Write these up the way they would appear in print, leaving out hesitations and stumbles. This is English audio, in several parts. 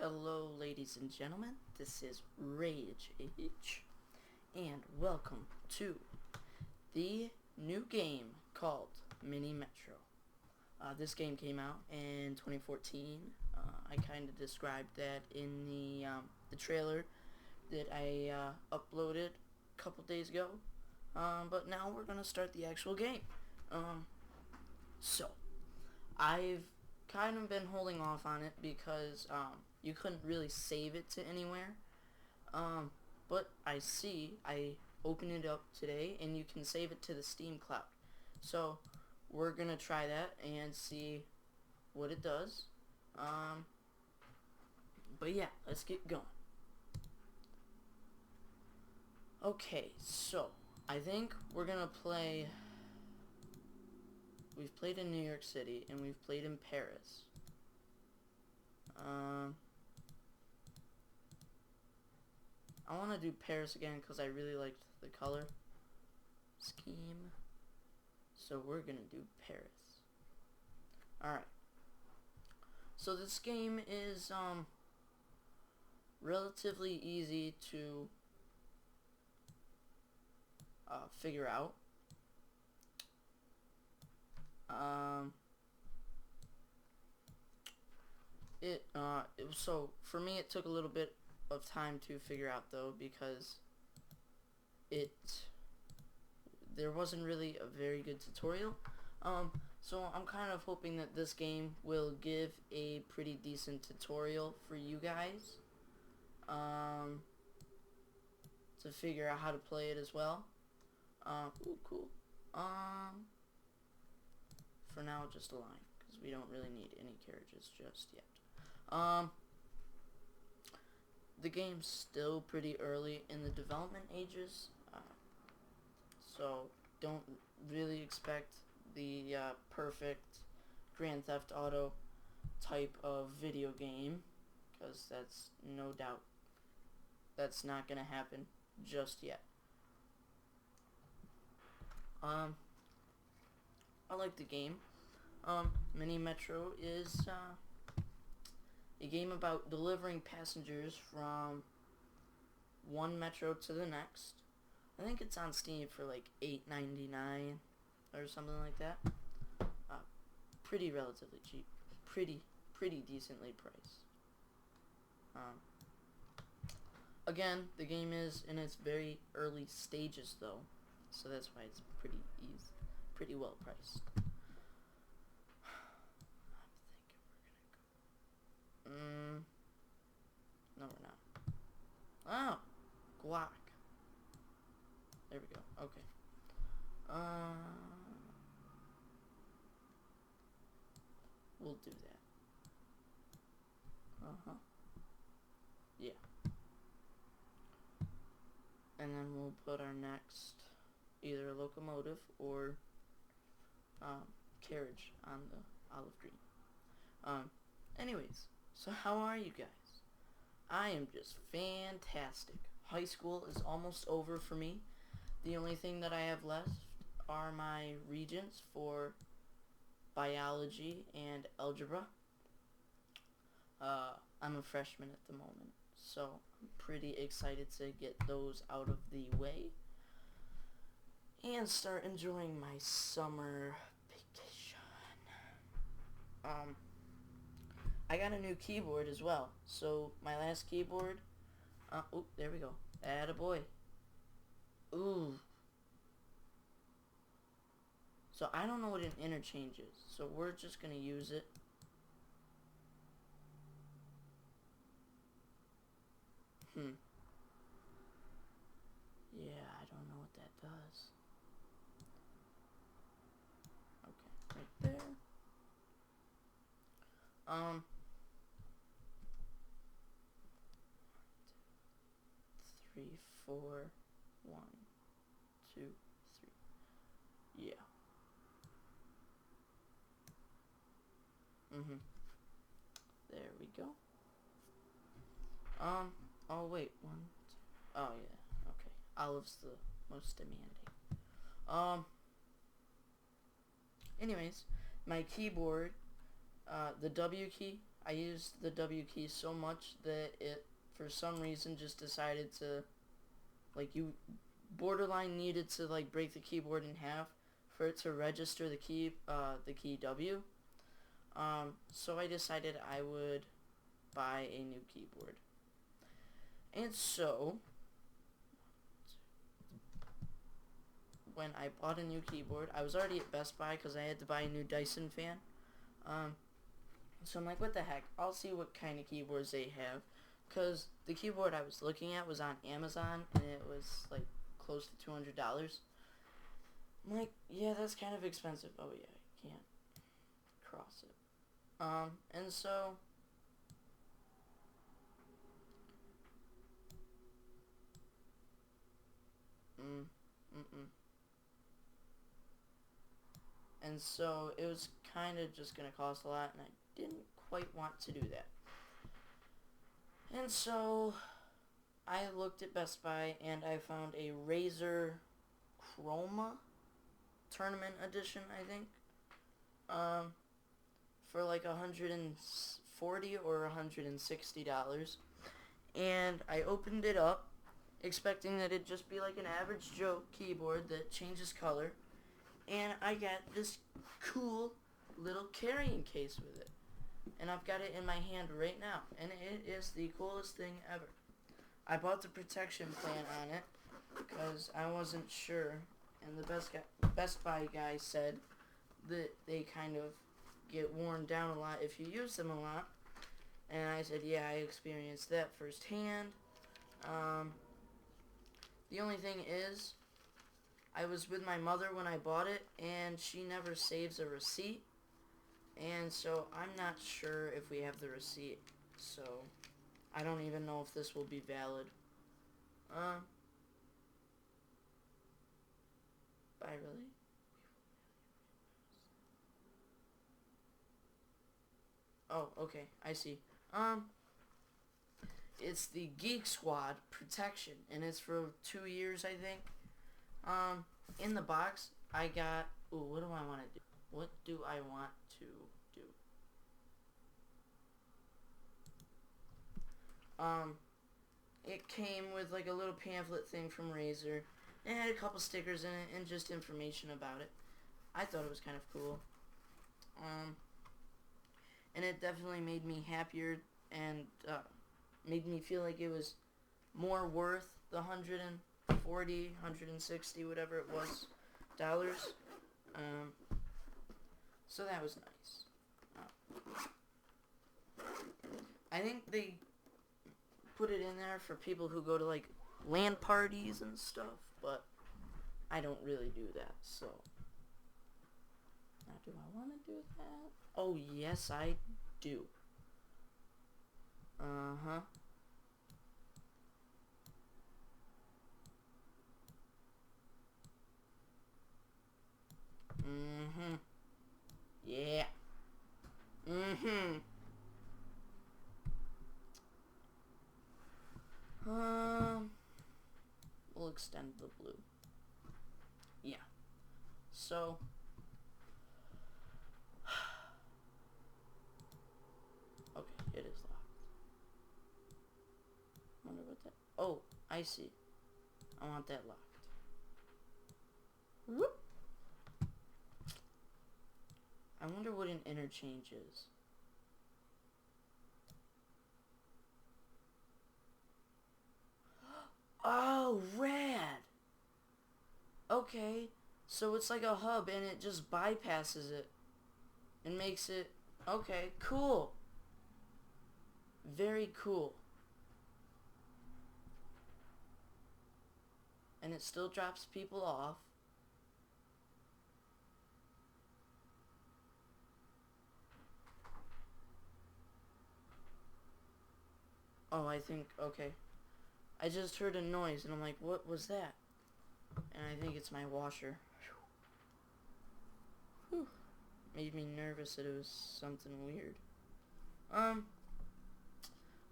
Hello, ladies and gentlemen. This is Rage H, and welcome to the new game called Mini Metro. This game came out in 2014. I kind of described that in the trailer that I uploaded a couple days ago. But now we're gonna start the actual game. So I've kind of been holding off on it because you couldn't really save it to anywhere. But I opened it up today and you can save it to the Steam cloud. So we're gonna try that and see what it does. But yeah, let's get going. Okay, so I think we're gonna play. We've played in New York City and we've played in Paris. I want to do Paris again because I really liked the color scheme. So we're gonna do Paris. Alright. So this game is relatively easy to figure out. So for me it took a little bit of time to figure out though, because there wasn't really a very good tutorial. So I'm kind of hoping that this game will give a pretty decent tutorial for you guys to figure out how to play it as well. Ooh, cool. For now, just a line, because we don't really need any carriages just yet. The game's still pretty early in the development ages, so don't really expect the perfect Grand Theft Auto type of video game, because that's no doubt that's not gonna happen just yet. I like the game. Mini Metro is a game about delivering passengers from one metro to the next. I think it's on Steam for like $8.99 or something like that. Pretty relatively cheap. Pretty decently priced. Again, the game is in its very early stages though, so that's why it's pretty well priced. No, we're not. Oh, guac. There we go. Okay. We'll do that. Yeah. And then we'll put our next either a locomotive or carriage on the olive green. Anyways, so how are you guys? I am just fantastic. High school is almost over for me. The only thing that I have left are my regents for biology and algebra. I'm a freshman at the moment, so I'm pretty excited to get those out of the way and start enjoying my summer vacation. I got a new keyboard as well. So my last keyboard, oh, there we go. Attaboy. Ooh. So I don't know what an interchange is, so we're just gonna use it. Yeah, I don't know what that does. Okay, right there. 3, 4, 1, 2, 3. Yeah. There we go. Oh wait, 1, 2. Oh yeah. Okay. Olive's the most demanding. Anyways, my keyboard, the W key I used the W key so much that it, for some reason, just decided to, like, you borderline needed to, like, break the keyboard in half for it to register the key W. So I decided I would buy a new keyboard. And so, when I bought a new keyboard, I was already at Best Buy because I had to buy a new Dyson fan. So I'm like, what the heck? I'll see what kind of keyboards they have. Because the keyboard I was looking at was on Amazon, and it was, like, close to $200. I'm like, yeah, that's kind of expensive. Oh, yeah, I can't cross it. And so... And so it was kind of just going to cost a lot, and I didn't quite want to do that. And so I looked at Best Buy, and I found a Razer Chroma Tournament Edition, I think, for like $140 or $160. And I opened it up, expecting that it'd just be like an average Joe keyboard that changes color. And I got this cool little carrying case with it. And I've got it in my hand right now. And it is the coolest thing ever. I bought the protection plan on it because I wasn't sure. And the Best Buy guy said that they kind of get worn down a lot if you use them a lot. And I said, yeah, I experienced that firsthand. The only thing is, I was with my mother when I bought it, and she never saves a receipt, and so I'm not sure if we have the receipt, so I don't even know if this will be valid. Bye, really? Oh, okay, I see. It's the Geek Squad Protection, and it's for 2 years, I think. In the box, I got... Ooh, what do I want to do? What do I want to do? It came with, like, a little pamphlet thing from Razer. It had a couple stickers in it and just information about it. I thought it was kind of cool. And it definitely made me happier and, made me feel like it was more worth the $140, $160, whatever it was, dollars. So that was nice. I think they put it in there for people who go to, like, LAN parties and stuff, but I don't really do that, so. Now, do I want to do that? Oh, yes, I do. Uh-huh. Mm-hmm. Yeah. Mm-hmm. We'll extend the blue. Yeah. So. Okay, it is locked. Wonder what that... Oh, I see. I want that locked. Whoop. I wonder what an interchange is. Oh, rad! Okay, so it's like a hub and it just bypasses it and makes it... Okay, cool. Very cool. And it still drops people off. Oh, I think, okay. I just heard a noise and I'm like, what was that? And I think it's my washer. Whew. Made me nervous that it was something weird.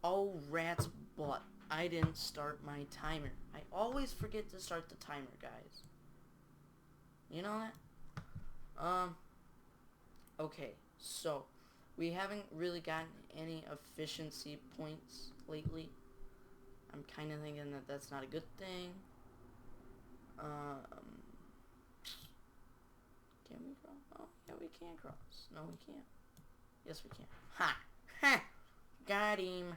Oh, rat's butt. I didn't start my timer. I always forget to start the timer, guys. You know that? Okay, so we haven't really gotten any efficiency points lately. I'm kind of thinking that that's not a good thing. Can we cross? Oh, yeah, we can cross. No, we can't. Yes, we can. Ha! Ha! Got him.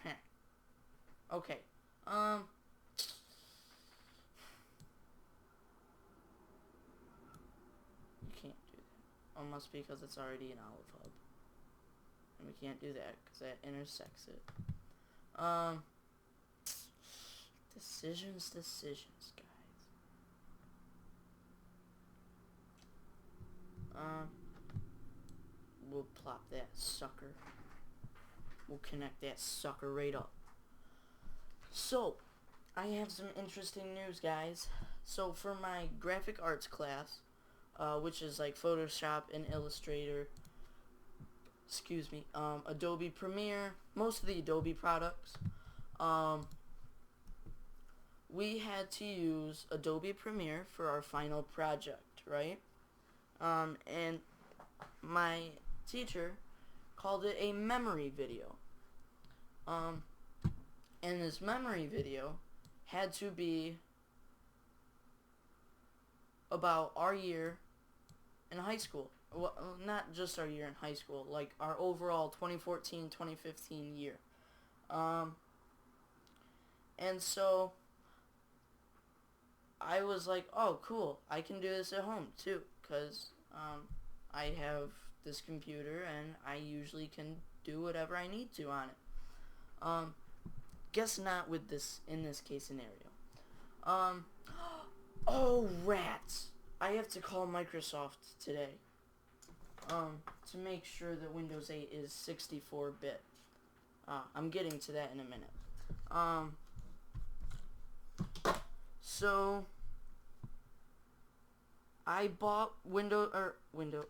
Ha. Okay. You can't do that. Almost because it's already an olive hub. And we can't do that because that intersects it. Decisions, guys. We'll plop that sucker. We'll connect that sucker right up. So, I have some interesting news, guys. So, for my graphic arts class, which is like Photoshop and Illustrator, Adobe Premiere, most of the Adobe products, we had to use Adobe Premiere for our final project, right? And my teacher called it a memory video. And this memory video had to be about our year in high school. Well, not just our year in high school, like our overall 2014-2015 year. And so I was like, oh, cool, I can do this at home too, because I have this computer and I usually can do whatever I need to on it. Guess not with this, in this case scenario. Oh, rats! I have to call Microsoft today, to make sure that Windows 8 is 64-bit. I'm getting to that in a minute. So I bought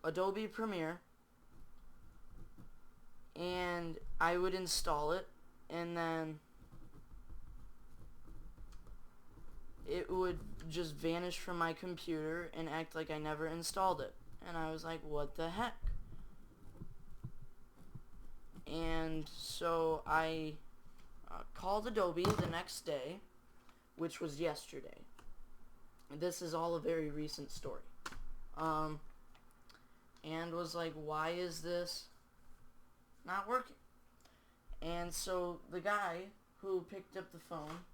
Adobe Premiere, and I would install it, and then it would just vanish from my computer and act like I never installed it. And I was like, what the heck? And so I called Adobe the next day, which was yesterday. This is all a very recent story. And was like, why is this not working? And so the guy who picked up the phone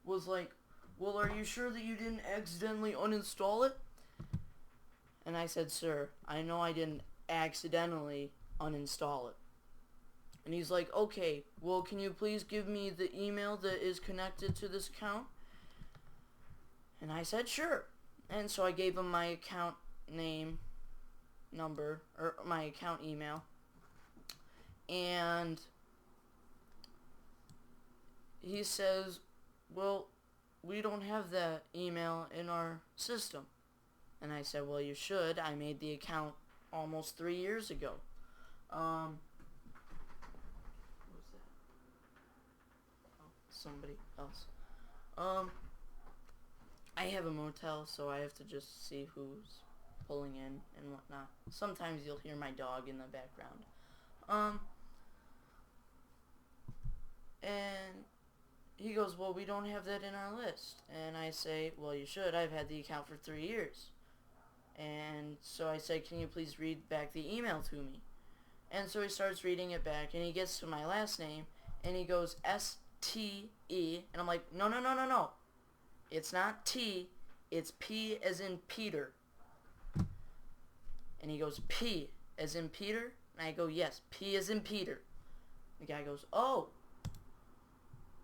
was like, well, are you sure that you didn't accidentally uninstall it? And I said, sir, I know I didn't accidentally uninstall it. And he's like, okay, well, can you please give me the email that is connected to this account? And I said, sure. And so I gave him my account name, number, or my account email. And he says, well, we don't have that email in our system. And I said, well, you should. I made the account almost 3 years ago. What was that? Oh, somebody else. I have a motel, so I have to just see who's pulling in and whatnot. Sometimes you'll hear my dog in the background. And he goes, well, we don't have that in our list. And I say, well, you should. I've had the account for 3 years. And so I say, can you please read back the email to me? And so he starts reading it back, and he gets to my last name, and he goes, S-T-E, and I'm like, no. It's not T, it's P as in Peter. And he goes, P as in Peter? And I go, yes, P as in Peter. The guy goes, oh.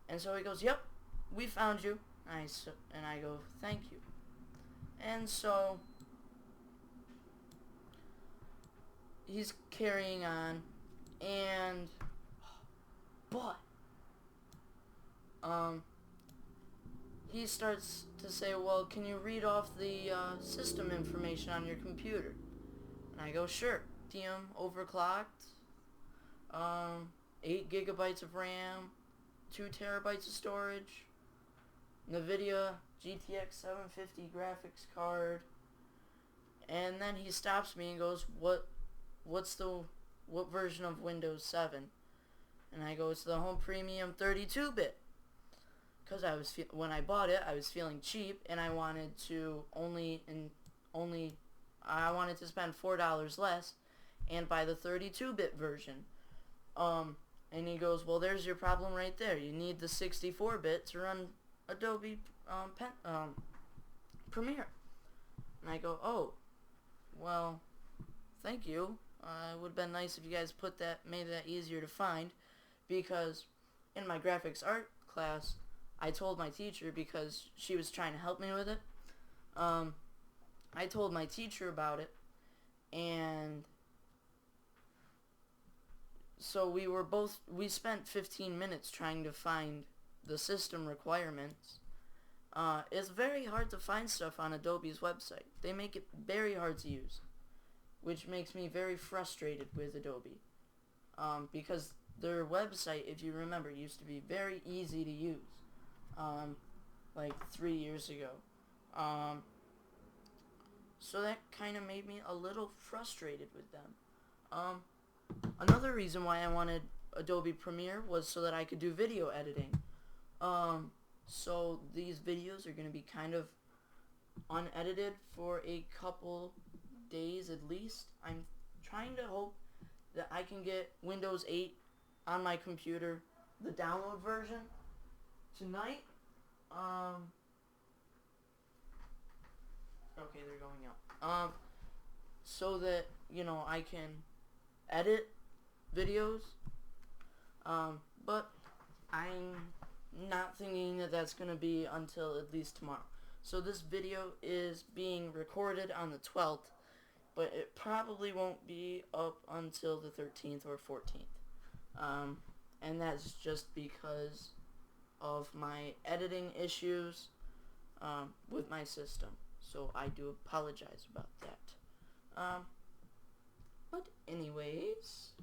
And so he goes, yep, we found you. And I go, thank you. And so he's carrying on, and he starts to say, well, can you read off the system information on your computer? And I go, sure. DM overclocked, 8 gigabytes of RAM, 2 terabytes of storage, NVIDIA GTX 750 graphics card. And then he stops me and goes, what's the what version of Windows 7? And I go, it's the Home Premium 32-bit. Because when I bought it, I was feeling cheap, and I wanted to I wanted to spend $4 less and buy the 32-bit version. And he goes, well, there's your problem right there. You need the 64-bit to run Adobe Premiere. And I go, oh, well, thank you. It would have been nice if you guys made that easier to find, because in my graphics art class, I told my teacher, because she was trying to help me with it, I told my teacher about it, and so we spent 15 minutes trying to find the system requirements. It's very hard to find stuff on Adobe's website. They make it very hard to use, which makes me very frustrated with Adobe. Because their website, if you remember, used to be very easy to use, like 3 years ago. So that kind of made me a little frustrated with them. Another reason why I wanted Adobe Premiere was so that I could do video editing. So these videos are going to be kind of unedited for a couple days at least. I'm trying to hope that I can get Windows 8 on my computer, the download version, tonight. Okay, they're going out. So that, I can edit videos. But I'm not thinking that that's going to be until at least tomorrow. So this video is being recorded on the 12th, but it probably won't be up until the 13th or 14th. And that's just because of my editing issues with my system. So I do apologize about that. But anyways,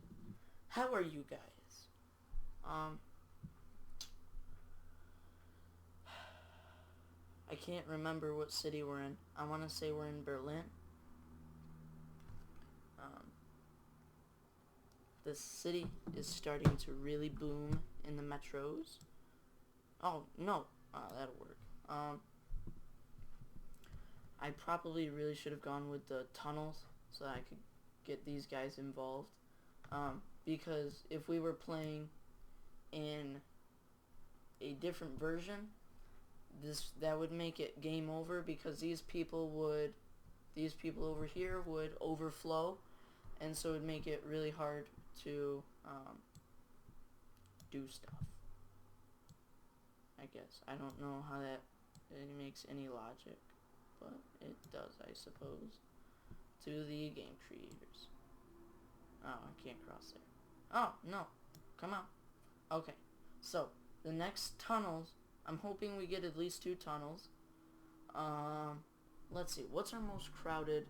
how are you guys? I can't remember what city we're in. I want to say we're in Berlin. The city is starting to really boom in the metros. Oh, no. That'll work. I probably really should have gone with the tunnels so that I could get these guys involved. Because if we were playing in a different version, that would make it game over, because these people over here would overflow, and so it would make it really hard to do stuff. I guess. I don't know how that makes any logic, but it does, I suppose, to the game creators. Oh, I can't cross there. Oh, no. Come on. Okay. So, the next tunnels, I'm hoping we get at least 2 tunnels. Let's see. What's our most crowded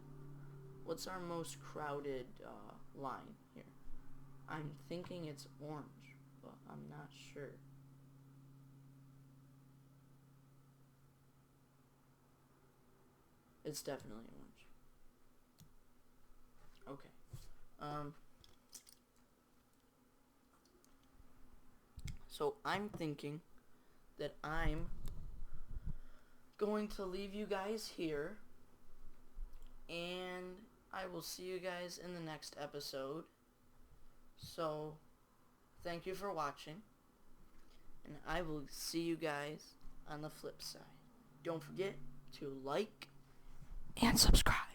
line here? I'm thinking it's orange, but I'm not sure. It's definitely orange. Okay. So I'm thinking that I'm going to leave you guys here, and I will see you guys in the next episode. So, thank you for watching, and I will see you guys on the flip side. Don't forget to like and subscribe.